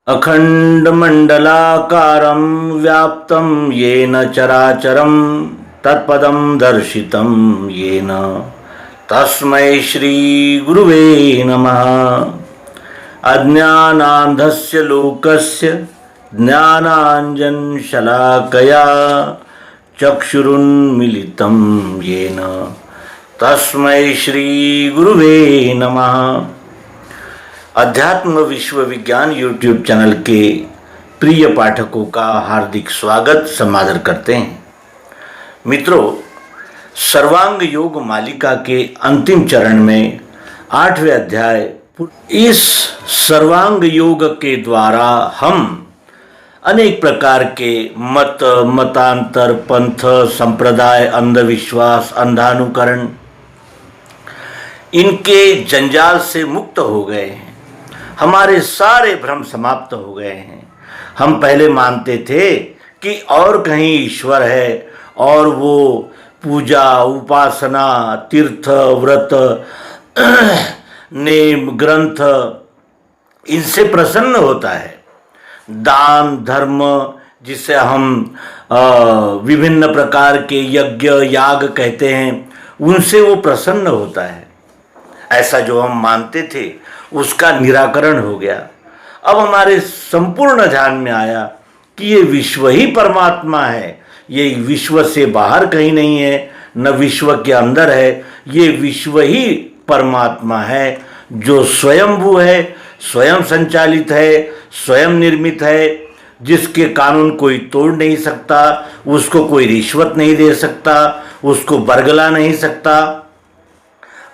अखण्डमण्डलाकारं व्याप्तं येन चराचरं तत्पदं दर्शितं येन तस्मै श्रीगुरुवे नमः। अज्ञानान्धस्य लोकस्य ज्ञानाञ्जनशलाकया चक्षुरुन्मीलितं येन तस्मै श्रीगुरुवे नमः। अध्यात्म विश्व विज्ञान यूट्यूब चैनल के प्रिय पाठकों का हार्दिक स्वागत समादर करते हैं। मित्रों, सर्वांग योग मालिका के अंतिम चरण में 8वें अध्याय, इस सर्वांग योग के द्वारा हम अनेक प्रकार के मत, मतांतर, पंथ, संप्रदाय, अंधविश्वास, अंधानुकरण, इनके जंजाल से मुक्त हो गए हैं। हमारे सारे भ्रम समाप्त हो गए हैं। हम पहले मानते थे कि और कहीं ईश्वर है और वो पूजा, उपासना, तीर्थ, व्रत, नेम, ग्रंथ, इनसे प्रसन्न होता है। दान, धर्म, जिसे हम विभिन्न प्रकार के यज्ञ, याग कहते हैं, उनसे वो प्रसन्न होता है। ऐसा जो हम मानते थे उसका निराकरण हो गया। अब हमारे संपूर्ण ध्यान में आया कि ये विश्व ही परमात्मा है, ये विश्व से बाहर कहीं नहीं है, न विश्व के अंदर है। ये विश्व ही परमात्मा है जो स्वयंभू है, स्वयं संचालित है, स्वयं निर्मित है, जिसके कानून कोई तोड़ नहीं सकता, उसको कोई रिश्वत नहीं दे सकता, उसको बरगला नहीं सकता,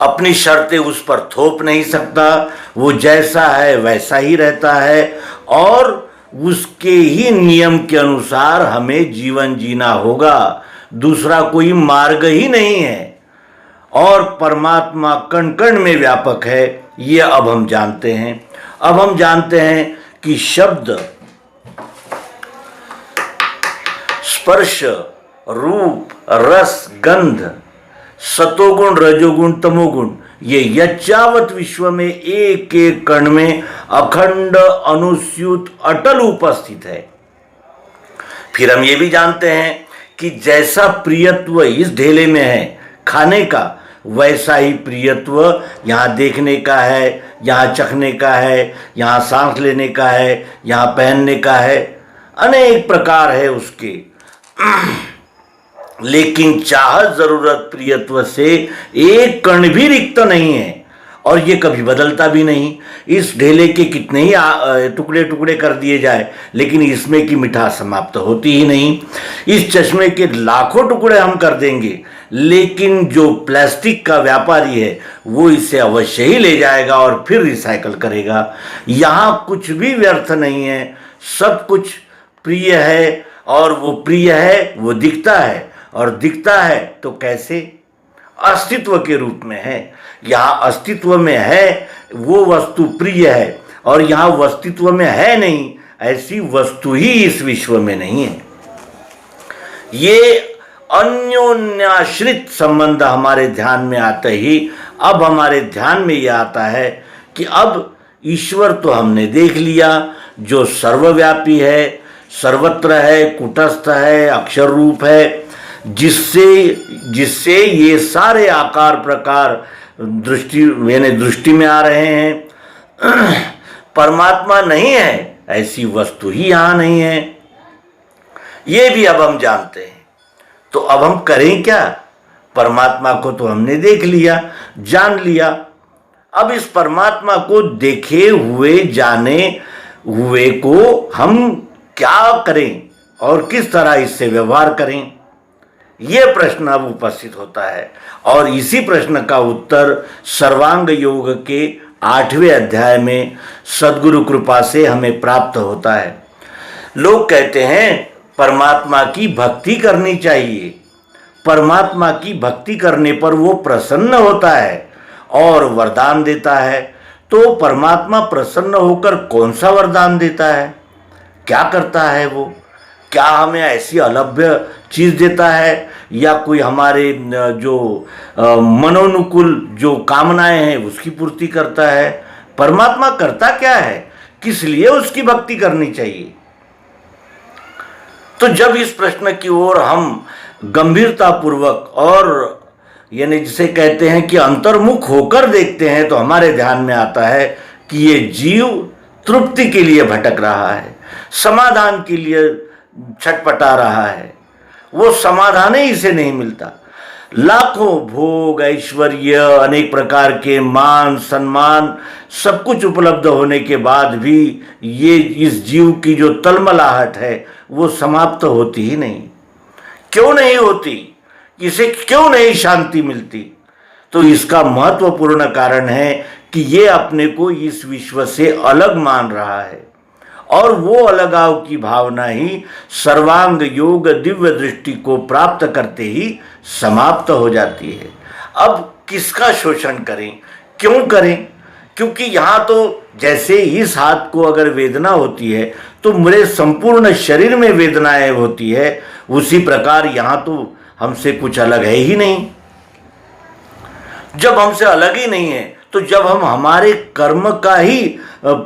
अपनी शर्तें उस पर थोप नहीं सकता। वो जैसा है वैसा ही रहता है और उसके ही नियम के अनुसार हमें जीवन जीना होगा। दूसरा कोई मार्ग ही नहीं है। और परमात्मा कण कण में व्यापक है, ये अब हम जानते हैं। अब हम जानते हैं कि शब्द, स्पर्श, रूप, रस, गंध, सतोगुण, रजोगुण, तमोगुण, ये यच्चावत विश्व में एक एक कण में अखंड, अनुस्यूत, अटल उपस्थित है। फिर हम ये भी जानते हैं कि जैसा प्रियत्व इस ढेले में है खाने का, वैसा ही प्रियत्व यहाँ देखने का है, यहाँ चखने का है, यहाँ सांस लेने का है, यहाँ पहनने का है। अनेक प्रकार है उसके। लेकिन चाहत, जरूरत, प्रियत्व से एक कण भी रिक्त नहीं है और ये कभी बदलता भी नहीं। इस ढेले के कितने ही टुकड़े टुकड़े कर दिए जाए, लेकिन इसमें की मिठास समाप्त होती ही नहीं। इस चश्मे के लाखों टुकड़े हम कर देंगे, लेकिन जो प्लास्टिक का व्यापारी है वो इसे अवश्य ही ले जाएगा और फिर रिसाइकल करेगा। यहाँ कुछ भी व्यर्थ नहीं है, सब कुछ प्रिय है और वो प्रिय है, वो दिखता है और दिखता है तो कैसे? अस्तित्व के रूप में है। यहाँ अस्तित्व में है वो वस्तु प्रिय है और यहाँ अस्तित्व में है नहीं, ऐसी वस्तु ही इस विश्व में नहीं है। ये अन्योन्याश्रित संबंध हमारे ध्यान में आते ही अब हमारे ध्यान में ये आता है कि अब ईश्वर तो हमने देख लिया, जो सर्वव्यापी है, सर्वत्र है, कुटस्थ है, अक्षर रूप है, जिससे ये सारे आकार प्रकार दृष्टि में आ रहे हैं। परमात्मा नहीं है, ऐसी वस्तु ही यहाँ नहीं है। ये भी अब हम जानते हैं। तो अब हम करें क्या? परमात्मा को तो हमने देख लिया, जान लिया। अब इस परमात्मा को देखे हुए, जाने हुए को हम क्या करें और किस तरह इससे व्यवहार करें, ये प्रश्न अब उपस्थित होता है। और इसी प्रश्न का उत्तर सर्वांग योग के 8वें अध्याय में सद्गुरु कृपा से हमें प्राप्त होता है। लोग कहते हैं परमात्मा की भक्ति करनी चाहिए, परमात्मा की भक्ति करने पर वो प्रसन्न होता है और वरदान देता है। तो परमात्मा प्रसन्न होकर कौन सा वरदान देता है? क्या करता है वो? क्या हमें ऐसी अलभ्य चीज़ देता है या कोई हमारे जो मनोनुकूल जो कामनाएं हैं उसकी पूर्ति करता है? परमात्मा करता क्या है? किस लिए उसकी भक्ति करनी चाहिए? तो जब इस प्रश्न की ओर हम गंभीरतापूर्वक और यानी जिसे कहते हैं कि अंतर्मुख होकर देखते हैं, तो हमारे ध्यान में आता है कि ये जीव तृप्ति के लिए भटक रहा है, समाधान के लिए छटपटा रहा है, वो समाधान ही इसे नहीं मिलता। लाखों भोग ऐश्वर्य, अनेक प्रकार के मान सम्मान, सब कुछ उपलब्ध होने के बाद भी ये इस जीव की जो तलमलाहट है वो समाप्त होती ही नहीं। क्यों नहीं होती? इसे क्यों नहीं शांति मिलती? तो इसका महत्वपूर्ण कारण है कि ये अपने को इस विश्व से अलग मान रहा है, और वो अलगाव की भावना ही सर्वांग योग दिव्य दृष्टि को प्राप्त करते ही समाप्त हो जाती है। अब किसका शोषण करें, क्यों करें? क्योंकि यहाँ तो जैसे इस हाथ को अगर वेदना होती है तो मेरे संपूर्ण शरीर में वेदनाएं होती है, उसी प्रकार यहाँ तो हमसे कुछ अलग है ही नहीं। जब हमसे अलग ही नहीं है, तो जब हम हमारे कर्म का ही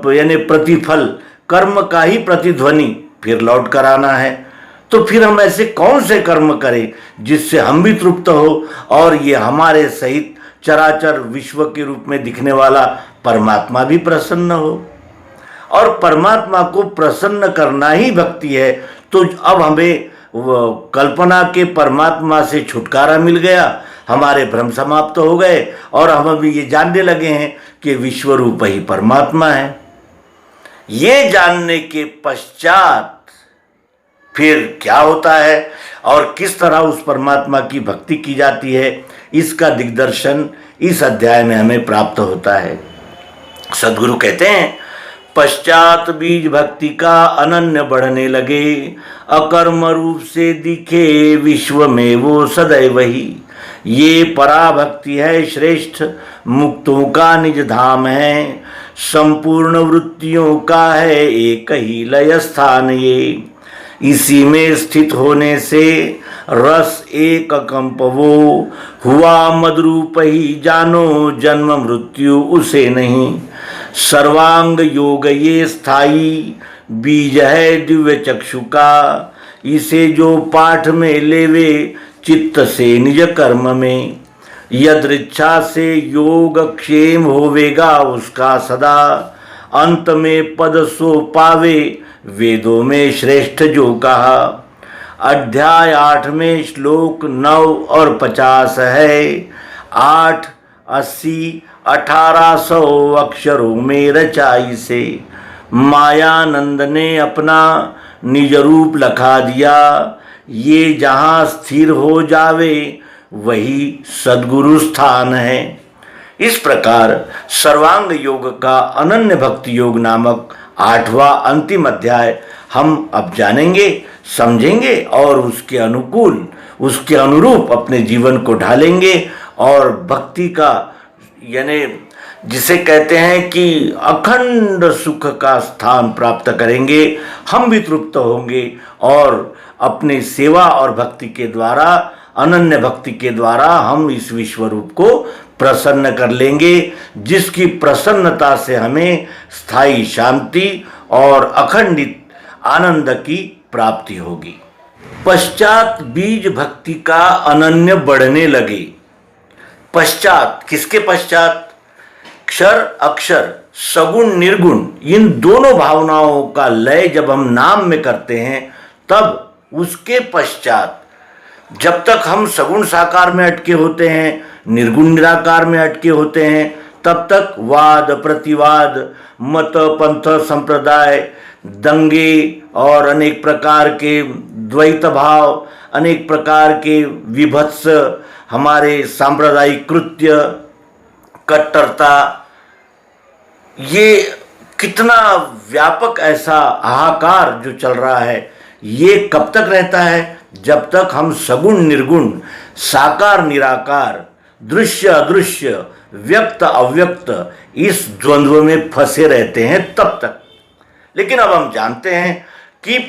यानी प्रतिफल, कर्म का ही प्रतिध्वनि फिर लौट कर आना है, तो फिर हम ऐसे कौन से कर्म करें जिससे हम भी तृप्त हो और ये हमारे सहित चराचर विश्व के रूप में दिखने वाला परमात्मा भी प्रसन्न हो? और परमात्मा को प्रसन्न करना ही भक्ति है। तो अब हमें कल्पना के परमात्मा से छुटकारा मिल गया, हमारे भ्रम समाप्त हो गए, और हम अभी ये जानने लगे हैं कि विश्व रूप ही परमात्मा है। ये जानने के पश्चात फिर क्या होता है और किस तरह उस परमात्मा की भक्ति की जाती है, इसका दिग्दर्शन इस अध्याय में हमें प्राप्त होता है। सद्गुरु कहते हैं, पश्चात बीज भक्ति का अनन्य बढ़ने लगे, अकर्म रूप से दिखे विश्व में वो सदैव ही। ये पराभक्ति है श्रेष्ठ, मुक्तों का निज धाम है, संपूर्ण वृत्तियों का है एक ही लय स्थान ये। इसी में स्थित होने से रस एक कंप वो, हुआ मदरूप ही जानो जन्म मृत्यु उसे नहीं। सर्वांग योग ये स्थाई, बीज है दिव्य चक्षु का, इसे जो पाठ में लेवे चित्त से निज कर्म में। यदृच्छा से योग क्षेम होवेगा उसका सदा, अंत में पद सो पावे वेदों में श्रेष्ठ जो कहा। अध्याय 8 में श्लोक 9 और 50 है, 8, 80, 1800 अक्षरों में रचाई से मायानंद ने अपना निज रूप लखा दिया। ये जहाँ स्थिर हो जावे वही सद्गुरु स्थान है। इस प्रकार सर्वांग योग का अनन्य भक्ति योग नामक 8वां अंतिम अध्याय हम अब जानेंगे, समझेंगे और उसके अनुकूल, उसके अनुरूप अपने जीवन को ढालेंगे और भक्ति का यानी जिसे कहते हैं कि अखंड सुख का स्थान प्राप्त करेंगे। हम भी तृप्त होंगे और अपनी सेवा और भक्ति के द्वारा, अनन्य भक्ति के द्वारा हम इस विश्व रूप को प्रसन्न कर लेंगे, जिसकी प्रसन्नता से हमें स्थायी शांति और अखंडित आनंद की प्राप्ति होगी। पश्चात बीज भक्ति का अनन्य बढ़ने लगे। पश्चात किसके पश्चात? क्षर अक्षर, सगुण निर्गुण, इन दोनों भावनाओं का लय जब हम नाम में करते हैं तब उसके पश्चात, जब तक हम सगुण साकार में अटके होते हैं, निर्गुण निराकार में अटके होते हैं, तब तक वाद प्रतिवाद, मत पंथ संप्रदाय, दंगे और अनेक प्रकार के द्वैत भाव, अनेक प्रकार के विभत्स हमारे सांप्रदायिक कृत्य, कट्टरता, ये कितना व्यापक ऐसा हाहाकार जो चल रहा है, ये कब तक रहता है? जब तक हम सगुण निर्गुण, साकार निराकार, दृश्य अदृश्य, व्यक्त अव्यक्त इस द्वंद्व में फंसे रहते हैं तब तक। लेकिन अब हम जानते हैं कि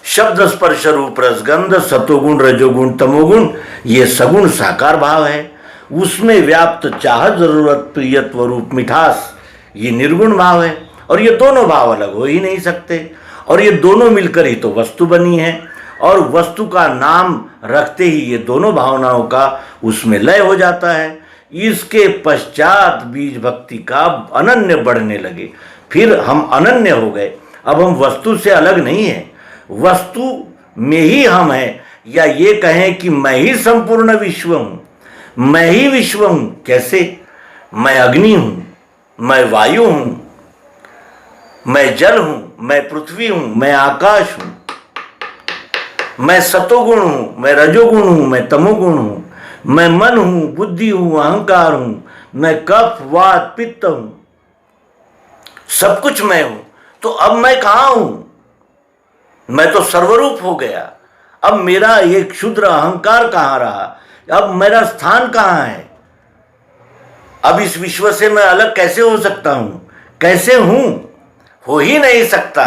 शब्द स्पर्श रूप रसगंध, सतोगुण रजोगुण तमोगुण, ये सगुण साकार भाव है। उसमें व्याप्त चाहत जरूरत प्रियत्व रूप मिठास, ये निर्गुण भाव है। और ये दोनों भाव अलग हो ही नहीं सकते, और ये दोनों मिलकर ही तो वस्तु बनी है, और वस्तु का नाम रखते ही ये दोनों भावनाओं का उसमें लय हो जाता है। इसके पश्चात बीज भक्ति का अनन्य बढ़ने लगे, फिर हम अनन्य हो गए। अब हम वस्तु से अलग नहीं है, वस्तु में ही हम हैं, या ये कहें कि मैं ही संपूर्ण विश्व हूँ, मैं ही विश्व हूँ। कैसे? मैं अग्नि हूँ, मैं वायु हूँ, मैं जल हूँ, मैं पृथ्वी हूँ, मैं आकाश हूँ, मैं सतोगुण हूँ, मैं रजोगुण हूँ, मैं तमोगुण हूँ, मैं मन हूँ, बुद्धि हूँ, अहंकार हूँ, मैं कफ वात पित्त हूँ, सब कुछ मैं हूँ। तो अब मैं कहाँ हूँ? मैं तो सर्वरूप हो गया। अब मेरा ये क्षुद्र अहंकार कहाँ रहा? अब मेरा स्थान कहाँ है? अब इस विश्व से मैं अलग कैसे हो सकता हूँ? कैसे हूँ? हो ही नहीं सकता।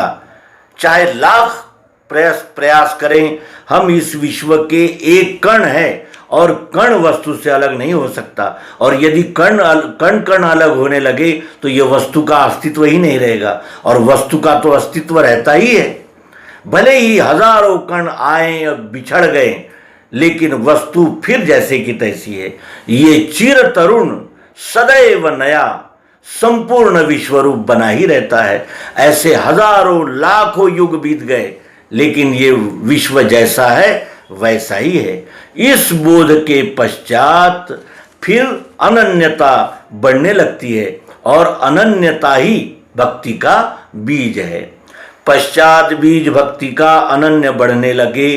चाहे लाख प्रयास करें, हम इस विश्व के एक कण है, और कण वस्तु से अलग नहीं हो सकता। और यदि कण कण अलग होने लगे तो ये वस्तु का अस्तित्व ही नहीं रहेगा, और वस्तु का तो अस्तित्व रहता ही है। भले ही हजारों कण आए और बिछड़ गए, लेकिन वस्तु फिर जैसे की तैसी है। ये चिर तरुण सदैव नया संपूर्ण विश्वरूप बना ही रहता है। ऐसे हजारों लाखों युग बीत गए, लेकिन ये विश्व जैसा है वैसा ही है। इस बोध के पश्चात फिर अनन्यता बढ़ने लगती है, और अनन्यता ही भक्ति का बीज है। पश्चात बीज भक्ति का अनन्य बढ़ने लगे,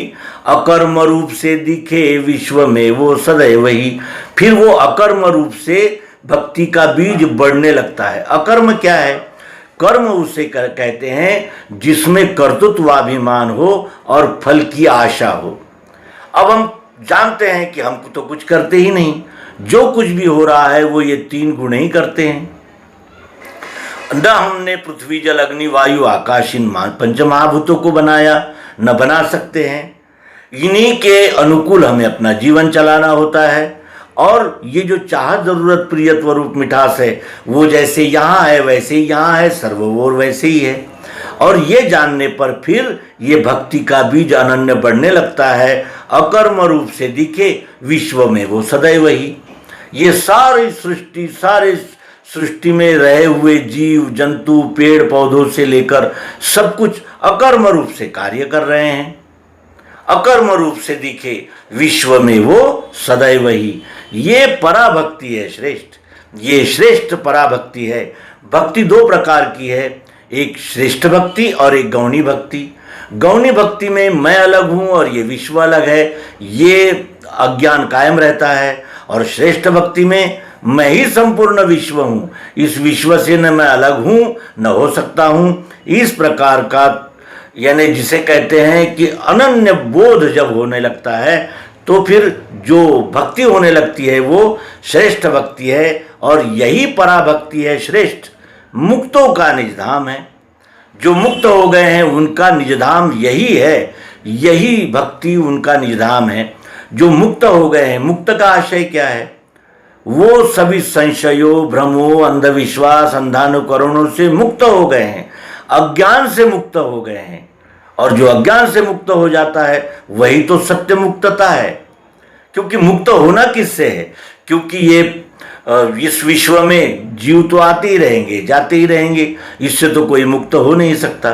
अकर्म रूप से दिखे विश्व में वो सदैव ही। फिर वो अकर्म रूप से भक्ति का बीज बढ़ने लगता है। अकर्म क्या है? कर्म उसे कहते हैं जिसमें कर्तृत्वाभिमान हो और फल की आशा हो। अब हम जानते हैं कि हम तो कुछ करते ही नहीं, जो कुछ भी हो रहा है वो ये तीन गुण ही करते हैं। न हमने पृथ्वी जल अग्नि वायु आकाश इन पंच महाभूतों को बनाया, न बना सकते हैं। इन्हीं के अनुकूल हमें अपना जीवन चलाना होता है, और ये जो चाह जरूरत प्रियत्व रूप मिठास है, वो जैसे यहाँ है वैसे ही यहाँ है, सर्वोर वैसे ही है। और ये जानने पर फिर ये भक्ति का बीज अनन्य बढ़ने लगता है। अकर्म रूप से दिखे विश्व में वो सदैव ही। ये सारी सृष्टि में रहे हुए जीव जंतु पेड़ पौधों से लेकर सब कुछ अकर्म रूप से कार्य कर रहे हैं। अकर्म रूप से दिखे विश्व में वो सदैव ही। ये पराभक्ति है श्रेष्ठ, ये श्रेष्ठ पराभक्ति है। भक्ति दो प्रकार की है, एक श्रेष्ठ भक्ति और एक गौणी भक्ति। गौणी भक्ति में मैं अलग हूँ और ये विश्व अलग है, ये अज्ञान कायम रहता है। और श्रेष्ठ भक्ति में मैं ही संपूर्ण विश्व हूँ, इस विश्व से न मैं अलग हूँ न हो सकता हूँ। इस प्रकार का, यानी जिसे कहते हैं कि अनन्य बोध जब होने लगता है, तो फिर जो भक्ति होने लगती है वो श्रेष्ठ भक्ति है। और यही पराभक्ति है श्रेष्ठ। मुक्तों का निजधाम है, जो मुक्त हो गए हैं उनका निजधाम यही है, यही भक्ति उनका निजधाम है। जो मुक्त हो गए हैं, मुक्त का आशय क्या है? वो सभी संशयों भ्रमों अंधविश्वास अंधानुकरणों से मुक्त हो गए हैं, अज्ञान से मुक्त हो गए हैं। और जो अज्ञान से मुक्त हो जाता है वही तो सत्य मुक्तता है। क्योंकि मुक्त होना किससे है? क्योंकि ये इस विश्व में जीव तो आते ही रहेंगे जाते ही रहेंगे, इससे तो कोई मुक्त हो नहीं सकता।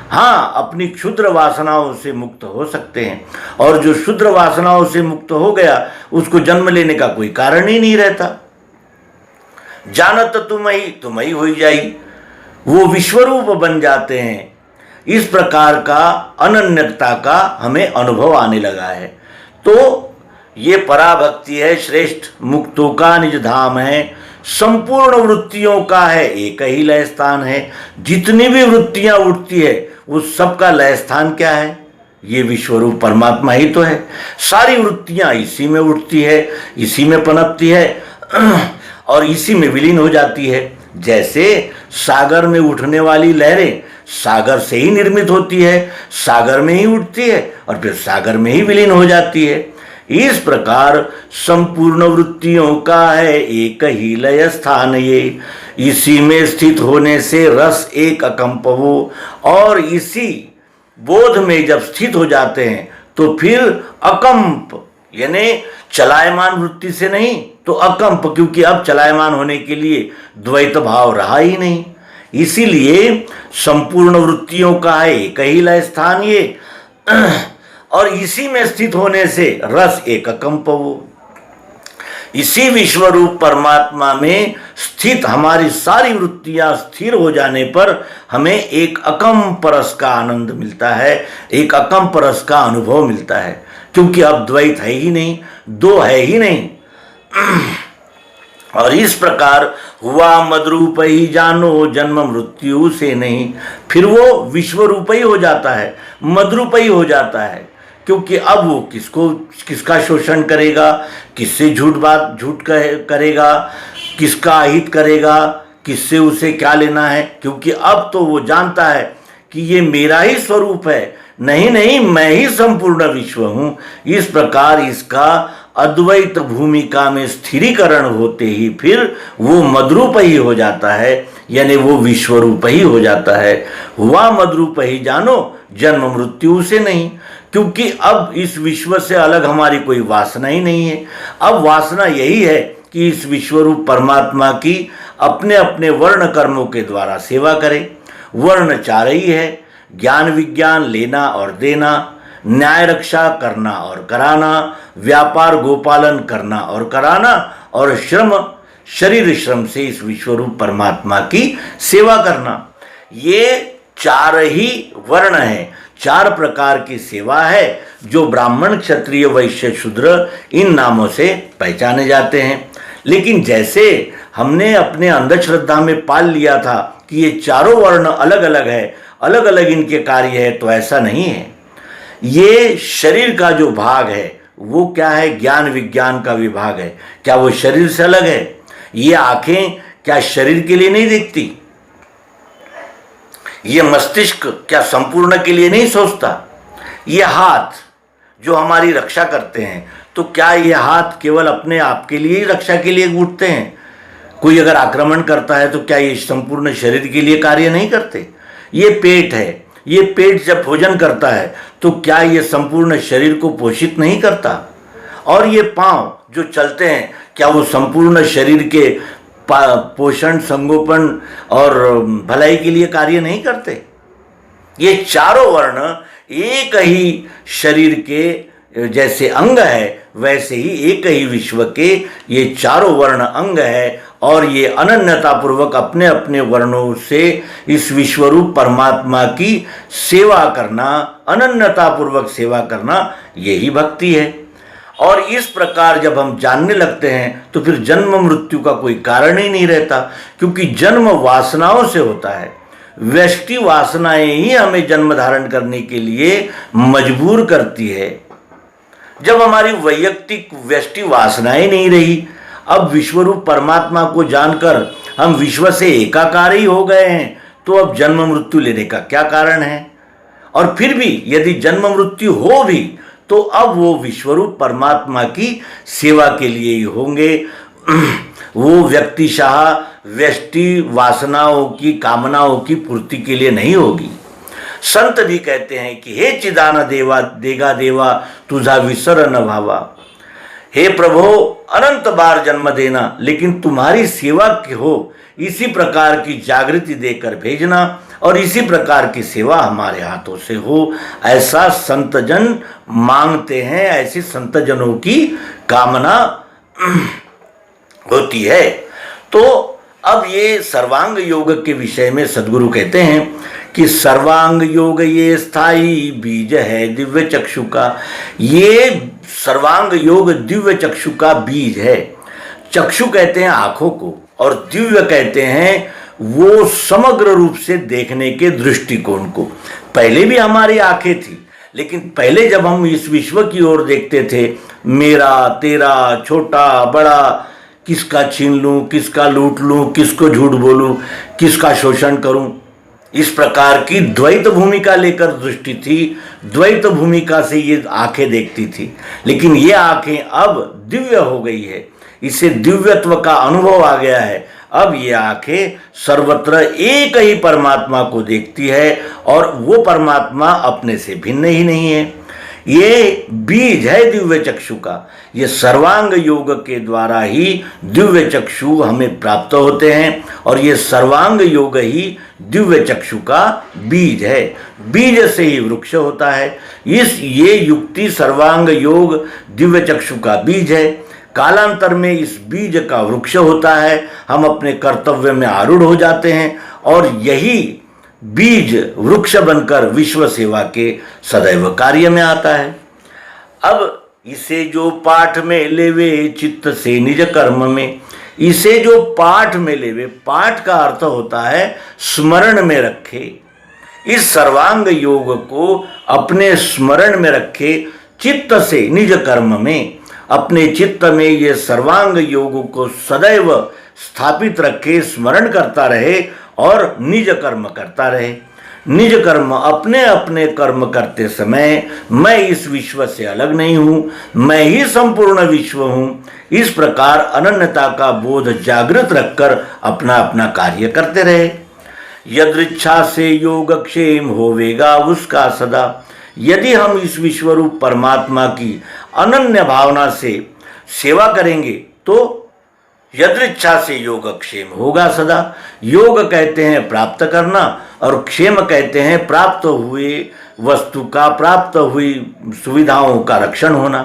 हाँ, अपनी क्षुद्र वासनाओं से मुक्त हो सकते हैं, और जो क्षुद्र वासनाओं से मुक्त हो गया उसको जन्म लेने का कोई कारण ही नहीं रहता। जानत तुम ही हो जाई, वो विश्वरूप बन जाते हैं। इस प्रकार का अनन्यता का हमें अनुभव आने लगा है। तो ये पराभक्ति है श्रेष्ठ, मुक्तों का निज धाम है, संपूर्ण वृत्तियों का है एक ही लय स्थान है। जितनी भी वृत्तियां उठती है उस सब का लय स्थान क्या है? ये विश्वरूप परमात्मा ही तो है। सारी वृत्तियां इसी में उठती है, इसी में पनपती है और इसी में विलीन हो जाती है। जैसे सागर में उठने वाली लहरें सागर से ही निर्मित होती है, सागर में ही उठती है और फिर सागर में ही विलीन हो जाती है। इस प्रकार संपूर्ण वृत्तियों का है एक ही लय स्थान ये, इसी में स्थित होने से रस एक अकंप हो, और इसी बोध में जब स्थित हो जाते हैं तो फिर अकंप यानी चलायमान वृत्ति से नहीं तो अकंप, क्योंकि अब चलायमान होने के लिए द्वैत भाव रहा ही नहीं। इसीलिए संपूर्ण वृत्तियों का है एक ही लय स्थान ये, और इसी में स्थित होने से रस एक अकंप हो। इसी विश्वरूप परमात्मा में स्थित हमारी सारी वृत्तियां स्थिर हो जाने पर हमें एक अकंप रस का आनंद मिलता है, एक अकंप रस का अनुभव मिलता है, क्योंकि अब द्वैत है ही नहीं, दो है ही नहीं। और इस प्रकार हुआ मदरूप ही जानो जन्म मृत्यु से नहीं, फिर वो विश्वरूप ही हो जाता है, मदरूप ही हो जाता है, क्योंकि अब वो किसका शोषण करेगा, किससे झूठ करेगा, किसका अहित करेगा, किससे उसे क्या लेना है, क्योंकि अब तो वो जानता है कि ये मेरा ही स्वरूप है, नहीं मैं ही संपूर्ण विश्व हूँ। इस प्रकार इसका अद्वैत भूमिका में स्थिरीकरण होते ही फिर वो मद्रूप ही हो जाता है, यानी वो विश्वरूप ही हो जाता है। हुआ मद्रूप ही जानो जन्म मृत्यु से नहीं, क्योंकि अब इस विश्व से अलग हमारी कोई वासना ही नहीं है। अब वासना यही है कि इस विश्वरूप परमात्मा की अपने अपने वर्ण कर्मों के द्वारा सेवा करें। वर्ण चार ही है, ज्ञान विज्ञान लेना और देना, न्याय रक्षा करना और कराना, व्यापार गोपालन करना और कराना, और श्रम शरीर श्रम से इस विश्वरूप परमात्मा की सेवा करना। ये चार ही वर्ण है, चार प्रकार की सेवा है जो ब्राह्मण क्षत्रिय वैश्य शूद्र इन नामों से पहचाने जाते हैं। लेकिन जैसे हमने अपने अंधश्रद्धा में पाल लिया था कि ये चारों वर्ण अलग अलग है, अलग अलग इनके कार्य है, तो ऐसा नहीं है। ये शरीर का जो भाग है वो क्या है, ज्ञान विज्ञान का विभाग है। क्या वो शरीर से अलग है? ये आंखें क्या शरीर के लिए नहीं देखती? ये मस्तिष्क क्या संपूर्ण के लिए नहीं सोचता? ये हाथ जो हमारी रक्षा करते हैं, तो क्या ये हाथ केवल अपने आप के लिए ही रक्षा के लिए उठते हैं? कोई अगर आक्रमण करता है तो क्या ये संपूर्ण शरीर के लिए कार्य नहीं करते? ये पेट है, ये पेट जब भोजन करता है तो क्या ये संपूर्ण शरीर को पोषित नहीं करता? और ये पांव जो चलते हैं, क्या वो संपूर्ण शरीर के पोषण संगोपन और भलाई के लिए कार्य नहीं करते? ये चारों वर्ण एक ही शरीर के जैसे अंग है, वैसे ही एक ही विश्व के ये चारों वर्ण अंग है, और ये अनन्यता पूर्वक अपने अपने वर्णों से इस विश्वरूप परमात्मा की सेवा करना, अनन्यता पूर्वक सेवा करना, यही भक्ति है। और इस प्रकार जब हम जानने लगते हैं तो फिर जन्म मृत्यु का कोई कारण ही नहीं रहता, क्योंकि जन्म वासनाओं से होता है। व्यष्टि वासनाएं ही हमें जन्म धारण करने के लिए मजबूर करती है। जब हमारी वैयक्तिक व्यष्टि वासनाएं नहीं रही, अब विश्वरूप परमात्मा को जानकर हम विश्व से एकाकार ही हो गए हैं, तो अब जन्म मृत्यु लेने का क्या कारण है? और फिर भी यदि जन्म मृत्यु हो भी तो अब वो विश्वरूप परमात्मा की सेवा के लिए ही होंगे। वो व्यक्तिशाह व्यष्टि वासनाओं की कामनाओं की पूर्ति के लिए नहीं होगी। संत भी कहते हैं कि हे चिदान देवा देगा देवा तुझा विसर न भावा, हे प्रभो अनंत बार जन्म देना, लेकिन तुम्हारी सेवा की हो इसी प्रकार की जागृति देकर भेजना, और इसी प्रकार की सेवा हमारे हाथों से हो, ऐसा संतजन मांगते हैं, ऐसी संतजनों की कामना होती है। तो अब ये सर्वांग योग के विषय में सद्गुरु कहते हैं कि सर्वांग योग ये स्थायी बीज है दिव्य चक्षु का। ये सर्वांग योग दिव्य चक्षु का बीज है। चक्षु कहते हैं आंखों को, और दिव्य कहते हैं वो समग्र रूप से देखने के दृष्टिकोण को। पहले भी हमारी आंखें थी, लेकिन पहले जब हम इस विश्व की ओर देखते थे, मेरा तेरा छोटा बड़ा, किसका छीन लूं, किसका लूट लूं, किसको झूठ बोलूं, किसका शोषण करूं, इस प्रकार की द्वैत भूमिका लेकर दृष्टि थी, द्वैत भूमिका से ये आंखें देखती थी, लेकिन ये आंखें अब दिव्य हो गई है, इसे दिव्यत्व का अनुभव आ गया है। अब ये आंखें सर्वत्र एक ही परमात्मा को देखती है और वो परमात्मा अपने से भिन्न ही नहीं है। ये बीज है दिव्य चक्षु का। ये सर्वांग योग के द्वारा ही दिव्य चक्षु हमें प्राप्त होते हैं और ये सर्वांग योग ही दिव्य चक्षु का बीज है। बीज से ही वृक्ष होता है। ये युक्ति सर्वांग योग दिव्य चक्षु का बीज है। कालांतर में इस बीज का वृक्ष होता है, हम अपने कर्तव्य में आरूढ़ हो जाते हैं और यही बीज वृक्ष बनकर विश्व सेवा के सदैव कार्य में आता है। अब इसे जो पाठ में लेवे चित्त से निज कर्म में, इसे जो पाठ में लेवे, पाठ का अर्थ होता है स्मरण में रखे। इस सर्वांग योग को अपने स्मरण में रखे, चित्त से निज कर्म में, अपने चित्त में ये सर्वांग योग को सदैव स्थापित रखे, स्मरण करता रहे और निज कर्म करता रहे। निज कर्म, अपने अपने कर्म करते समय मैं इस विश्व से अलग नहीं हूँ, मैं ही संपूर्ण विश्व हूँ, इस प्रकार अनन्यता का बोध जागृत रखकर अपना अपना कार्य करते रहे। यदृच्छा से योगक्षेम होवेगा उसका सदा। यदि हम इस विश्वरूप परमात्मा की अनन्य भावना से सेवा करेंगे तो यदृच्छा से योगक्षेम होगा सदा। योग कहते हैं प्राप्त करना और क्षेम कहते हैं प्राप्त हुए वस्तु का, प्राप्त हुई सुविधाओं का रक्षण होना।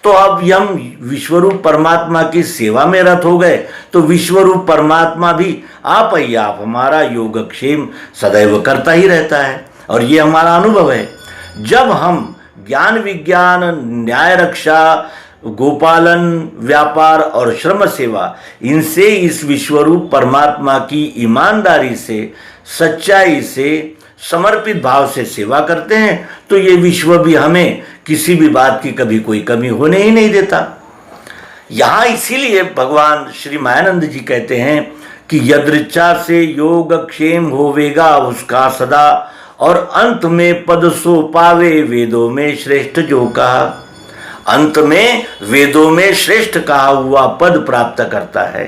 तो अब हम विश्वरूप परमात्मा की सेवा में रत हो गए तो विश्वरूप परमात्मा भी आप ही आप हमारा योगक्षेम सदैव करता ही रहता है और ये हमारा अनुभव है। जब हम ज्ञान विज्ञान, न्याय रक्षा, गोपालन, व्यापार और श्रम सेवा, इनसे इस विश्वरूप परमात्मा की ईमानदारी से, सच्चाई से, समर्पित भाव से सेवा करते हैं तो ये विश्व भी हमें किसी भी बात की कभी कोई कमी होने ही नहीं देता। यहाँ इसीलिए भगवान श्री मायानंद जी कहते हैं कि यदृच्छा से योगक्षेम होवेगा उसका सदा, और अंत में पद सो पावे वेदों में श्रेष्ठ जो कहा। अंत में वेदों में श्रेष्ठ कहा हुआ पद प्राप्त करता है।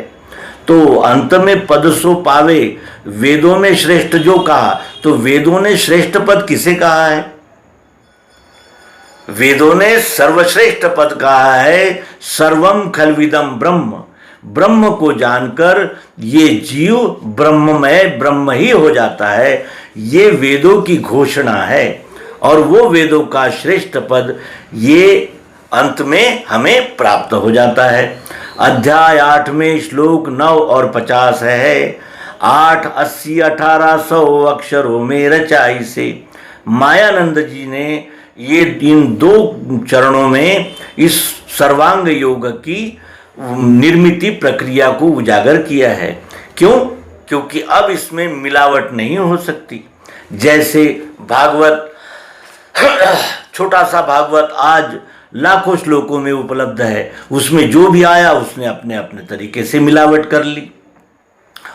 तो अंत में पद सो पावे, वेदों में श्रेष्ठ जो कहा, तो वेदों ने श्रेष्ठ पद किसे कहा है? वेदों ने सर्वश्रेष्ठ पद कहा है, सर्वम खलविदम ब्रह्म। ब्रह्म को जानकर ये जीव ब्रह्ममय ब्रह्म ही हो जाता है, ये वेदों की घोषणा है। और वो वेदों का श्रेष्ठ पद ये अंत में हमें प्राप्त हो जाता है। अध्याय 8 में श्लोक 9 और 50 है। 8, 80, 1800 अक्षरों में रचाई से मायानंद जी ने ये इन 2 चरणों में इस सर्वांग योग की निर्मिति प्रक्रिया को उजागर किया है। क्यों? क्योंकि अब इसमें मिलावट नहीं हो सकती। जैसे भागवत, छोटा सा भागवत आज लाखों श्लोकों में उपलब्ध है, उसमें जो भी आया उसने अपने अपने तरीके से मिलावट कर ली।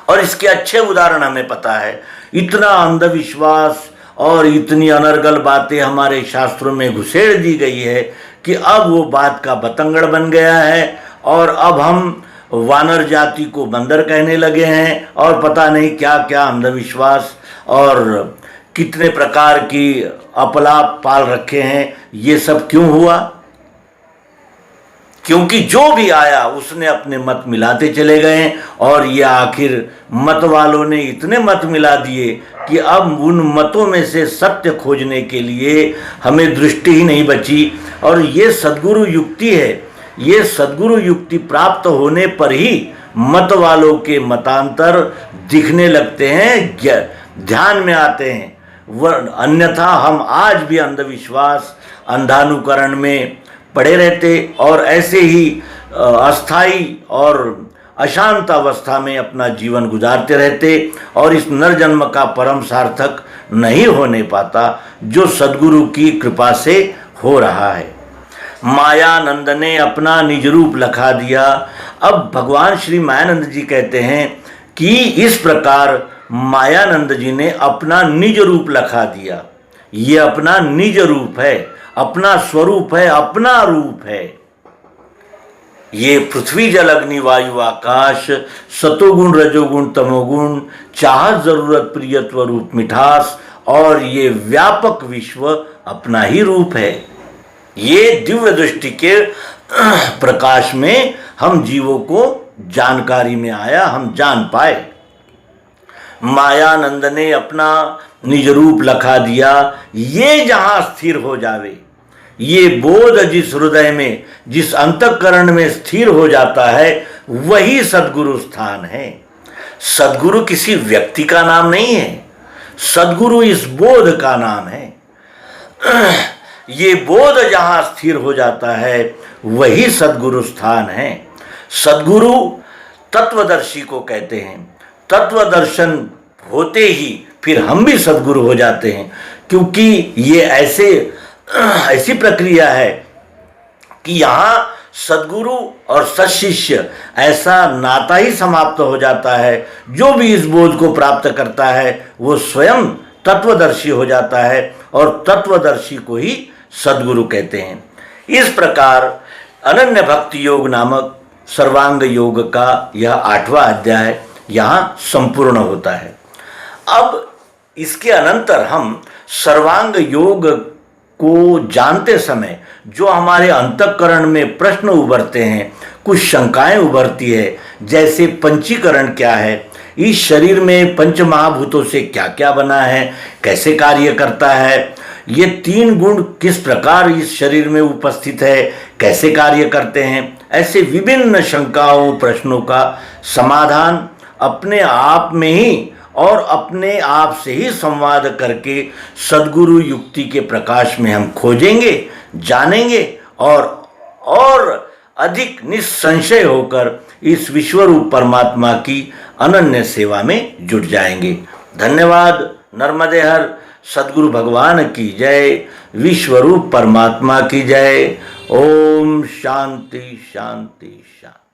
और इसके अच्छे उदाहरण हमें पता है। इतना अंधविश्वास और इतनी अनर्गल बातें हमारे शास्त्रों में घुसेड़ दी गई है कि अब वो बात का बतंगड़ बन गया है और अब हम वानर जाति को बंदर कहने लगे हैं और पता नहीं क्या क्या अंधविश्वास और कितने प्रकार की अपलाप पाल रखे हैं। ये सब क्यों हुआ? क्योंकि जो भी आया उसने अपने मत मिलाते चले गए और ये आखिर मत वालों ने इतने मत मिला दिए कि अब उन मतों में से सत्य खोजने के लिए हमें दृष्टि ही नहीं बची। और ये सद्गुरु युक्ति है। ये सद्गुरु युक्ति प्राप्त होने पर ही मत वालों के मतांतर दिखने लगते हैं, ध्यान में आते हैं। अन्यथा हम आज भी अंधविश्वास, अंधानुकरण में पड़े रहते और ऐसे ही अस्थाई और अशांत अवस्था में अपना जीवन गुजारते रहते और इस नरजन्म का परम सार्थक नहीं होने पाता जो सद्गुरु की कृपा से हो रहा है। मायानंद ने अपना निज रूप लखा दिया। अब भगवान श्री मायानंद जी कहते हैं कि इस प्रकार मायानंद जी ने अपना निज रूप लखा दिया। ये अपना निज रूप है, अपना स्वरूप है, अपना रूप है। ये पृथ्वी जल अग्नि वायु आकाश, सतोगुण रजोगुण तमोगुण, चाहत जरूरत प्रियत्व रूप मिठास, और ये व्यापक विश्व अपना ही रूप है। ये दिव्य दृष्टि के प्रकाश में हम जीवों को जानकारी में आया, हम जान पाए। मायानंद ने अपना निज रूप लखा दिया। ये जहां स्थिर हो जावे, ये बोध जिस हृदय में, जिस अंतःकरण में स्थिर हो जाता है, वही सद्गुरु स्थान है। सद्गुरु किसी व्यक्ति का नाम नहीं है, सद्गुरु इस बोध का नाम है। ये बोध जहां स्थिर हो जाता है, वही सद्गुरु स्थान है। सद्गुरु तत्वदर्शी को कहते हैं। तत्व दर्शन होते ही फिर हम भी सद्गुरु हो जाते हैं, क्योंकि ये ऐसी प्रक्रिया है कि यहाँ सद्गुरु और सत्शिष्य ऐसा नाता ही समाप्त हो जाता है। जो भी इस बोध को प्राप्त करता है वो स्वयं तत्वदर्शी हो जाता है, और तत्वदर्शी को ही सद्गुरु कहते हैं। इस प्रकार अनन्य भक्ति योग नामक सर्वांग योग का यह 8वां अध्याय यहाँ संपूर्ण होता है। अब इसके अनंतर हम सर्वांग योग को जानते समय जो हमारे अंतःकरण में प्रश्न उभरते हैं, कुछ शंकाएं उभरती है, जैसे पंचीकरण क्या है, इस शरीर में पंच महाभूतों से क्या क्या बना है, कैसे कार्य करता है, ये 3 गुण किस प्रकार इस शरीर में उपस्थित है, कैसे कार्य करते हैं, ऐसे विभिन्न शंकाओं प्रश्नों का समाधान अपने आप में ही और अपने आप से ही संवाद करके सद्गुरु युक्ति के प्रकाश में हम खोजेंगे, जानेंगे, और अधिक निस्संशय होकर इस विश्वरूप परमात्मा की अनन्य सेवा में जुट जाएंगे। धन्यवाद। नर्मदे हर। सद्गुरु भगवान की जय। विश्वरूप परमात्मा की जय। ओम शांति शांति शांति।